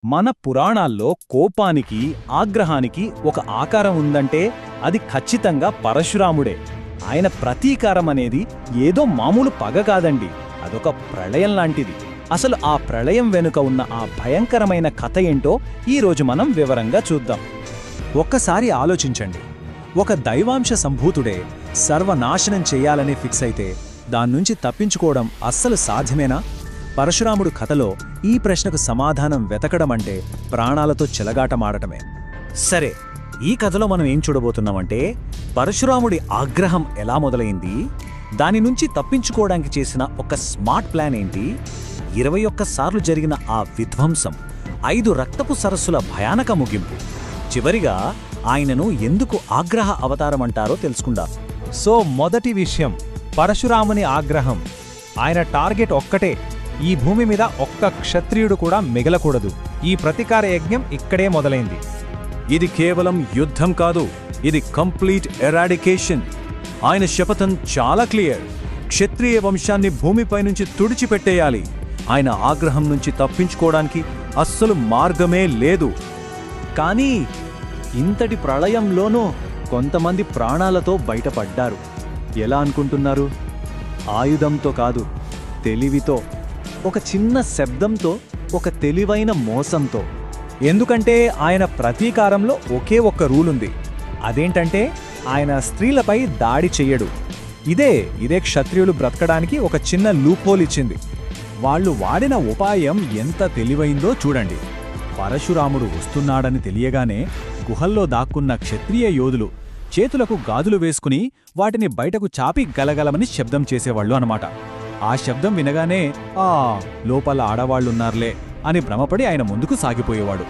మన పురాణాల్లో కోపానికి ఆగ్రహానికి ఒక ఆకారం ఉందంటే అది ఖచ్చితంగా పరశురాముడే. ఆయన ప్రతీకారం అనేది ఏదో మామూలు పగ కాదండి, అదొక ప్రళయం లాంటిది. అసలు ఆ ప్రళయం వెనుక ఉన్న ఆ భయంకరమైన కథ ఏంటో ఈరోజు మనం వివరంగా చూద్దాం. ఒక్కసారి ఆలోచించండి, ఒక దైవాంశ సంభూతుడే సర్వనాశనం చెయ్యాలని ఫిక్స్ అయితే దాన్నుంచి తప్పించుకోవడం అస్సలు సాధ్యమేనా? పరశురాముడు కథలో ఈ ప్రశ్నకు సమాధానం వెతకడమంటే ప్రాణాలతో చెలగాటమాడటమే. సరే, ఈ కథలో మనం ఏం చూడబోతున్నామంటే పరశురాముడి ఆగ్రహం ఎలా మొదలైంది, దాని నుంచి తప్పించుకోవడానికి చేసిన ఒక స్మార్ట్ ప్లాన్ ఏంటి, 21 సార్లు జరిగిన ఆ విధ్వంసం, 5 రక్తపు సరస్సుల భయానక ముగింపు, చివరిగా ఆయనను ఎందుకు ఆగ్రహ అవతారమంటారో తెలుసుకుందాం. సో మొదటి విషయం, పరశురాముని ఆగ్రహం. ఆయన టార్గెట్ ఒక్కటే, ఈ భూమి మీద ఒక్క క్షత్రియుడు కూడా మిగలకూడదు. ఈ ప్రతీకార యజ్ఞం ఇక్కడే మొదలైంది. ఇది కేవలం యుద్ధం కాదు, ఇది కంప్లీట్ ఎరాడికేషన్. ఆయన శపథం చాలా క్లియర్, క్షత్రియ వంశాన్ని భూమిపై నుంచి తుడిచిపెట్టేయాలి. ఆయన ఆగ్రహం నుంచి తప్పించుకోవడానికి అస్సలు మార్గమే లేదు. కానీ ఇంతటి ప్రళయంలోనూ కొంతమంది ప్రాణాలతో బయటపడ్డారు. ఎలా అనుకుంటున్నారు? ఆయుధంతో కాదు, తెలివితో, ఒక చిన్న శబ్దంతో, ఒక తెలివైన మోసంతో. ఎందుకంటే ఆయన ప్రతీకారంలో ఒకే ఒక్క రూల్ ఉంది. అదేంటంటే ఆయన స్త్రీలపై దాడి చెయ్యడు. ఇదే క్షత్రియులు బ్రతకడానికి ఒక చిన్న లూప్హోల్ ఇచ్చింది. వాళ్ళు వాడిన ఉపాయం ఎంత తెలివైందో చూడండి. పరశురాముడు వస్తున్నాడని తెలియగానే గుహల్లో దాక్కున్న క్షత్రియ యోధులు చేతులకు గాజులు వేసుకుని వాటిని బయటకు చాపి గలగలమని శబ్దం చేసేవాళ్లు అన్నమాట. ఆ శబ్దం వినగానే లోపల ఆడవాళ్లున్నారులే అని భ్రమపడి ఆయన ముందుకు సాగిపోయేవాడు.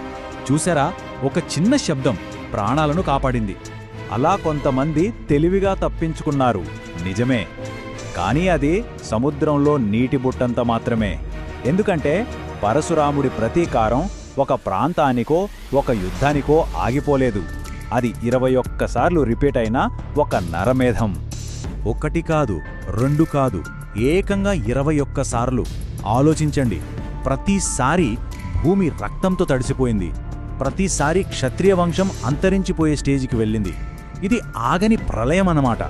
చూశారా, ఒక చిన్న శబ్దం ప్రాణాలను కాపాడింది. అలా కొంతమంది తెలివిగా తప్పించుకున్నారు, నిజమే. కానీ అది సముద్రంలో నీటి బుట్టంత మాత్రమే. ఎందుకంటే పరశురాముడి ప్రతీకారం ఒక ప్రాంతానికో ఒక యుద్ధానికో ఆగిపోలేదు. అది 21 సార్లు రిపీట్ అయిన ఒక నరమేధం. 1 కాదు, 2 కాదు, ఏకంగా 21 సార్లు. ఆలోచించండి, ప్రతిసారి భూమి రక్తంతో తడిసిపోయింది, ప్రతిసారి క్షత్రియ వంశం అంతరించిపోయే స్టేజికి వెళ్ళింది. ఇది ఆగని ప్రళయం అన్నమాట.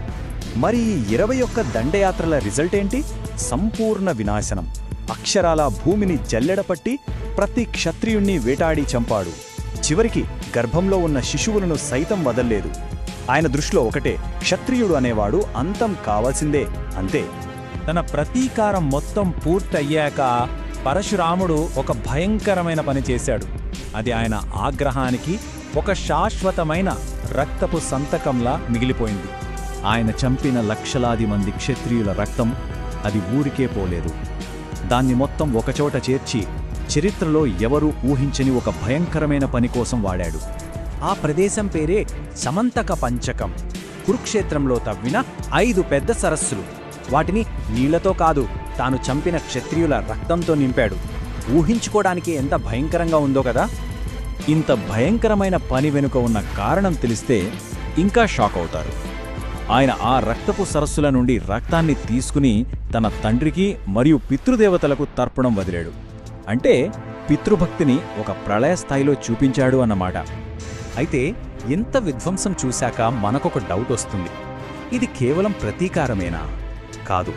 మరి 21 దండయాత్రల రిజల్ట్ ఏంటి? సంపూర్ణ వినాశనం. అక్షరాల భూమిని జల్లెడపట్టి ప్రతి క్షత్రియుణ్ణి వేటాడి చంపాడు. చివరికి గర్భంలో ఉన్న శిశువులను సైతం వదల్లేదు. ఆయన దృష్టిలో ఒకటే, క్షత్రియుడు అనేవాడు అంతం కావాల్సిందే, అంతే. తన ప్రతీకారం మొత్తం పూర్తయ్యాక పరశురాముడు ఒక భయంకరమైన పని చేశాడు. అది ఆయన ఆగ్రహానికి ఒక శాశ్వతమైన రక్తపు సంతకంలా మిగిలిపోయింది. ఆయన చంపిన లక్షలాది మంది క్షత్రియుల రక్తం అది ఊరికే పోలేదు. దాన్ని మొత్తం ఒకచోట చేర్చి చరిత్రలో ఎవరూ ఊహించని ఒక భయంకరమైన పని కోసం వాడాడు. ఆ ప్రదేశం పేరే సమంతక పంచకం. కురుక్షేత్రంలో తవ్విన 5 పెద్ద సరస్సులు. వాటిని నీళ్లతో కాదు, తాను చంపిన క్షత్రియుల రక్తంతో నింపాడు. ఊహించుకోవడానికి ఎంత భయంకరంగా ఉందో కదా. ఇంత భయంకరమైన పని వెనుక ఉన్న కారణం తెలిస్తే ఇంకా షాక్ అవుతారు. ఆయన ఆ రక్తపు సరస్సుల నుండి రక్తాన్ని తీసుకుని తన తండ్రికి మరియు పితృదేవతలకు తర్పణం వదిలాడు. అంటే పితృభక్తిని ఒక ప్రళయ స్థాయిలో చూపించాడు అన్నమాట. అయితే ఇంత విధ్వంసం చూశాక మనకొక డౌట్ వస్తుంది, ఇది కేవలం ప్రతీకారమేనా? కాదు,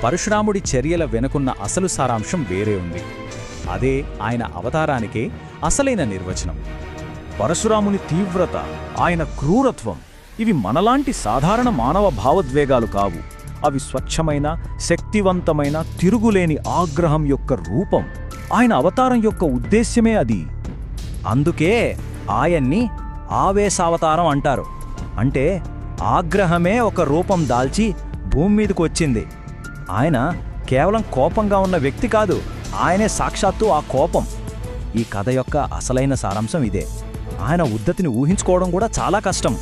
పరశురాముడి చర్యల వెనుకున్న అసలు సారాంశం వేరే ఉంది. అదే ఆయన అవతారానికే అసలైన నిర్వచనం. పరశురాముని తీవ్రత, ఆయన క్రూరత్వం, ఇవి మనలాంటి సాధారణ మానవ భావోద్వేగాలు కావు. అవి స్వచ్ఛమైన, శక్తివంతమైన, తిరుగులేని ఆగ్రహం యొక్క రూపం. ఆయన అవతారం యొక్క ఉద్దేశ్యమే అది. అందుకే ఆయన్ని ఆవేశావతారం అంటారు. అంటే ఆగ్రహమే ఒక రూపం దాల్చి భూమి మీదకు వచ్చింది. ఆయన కేవలం కోపంగా ఉన్న వ్యక్తి కాదు, ఆయనే సాక్షాత్తు ఆ కోపం. ఈ కథ యొక్క అసలైన సారాంశం ఇదే. ఆయన ఉద్ధతిని ఊహించుకోవడం కూడా చాలా కష్టం.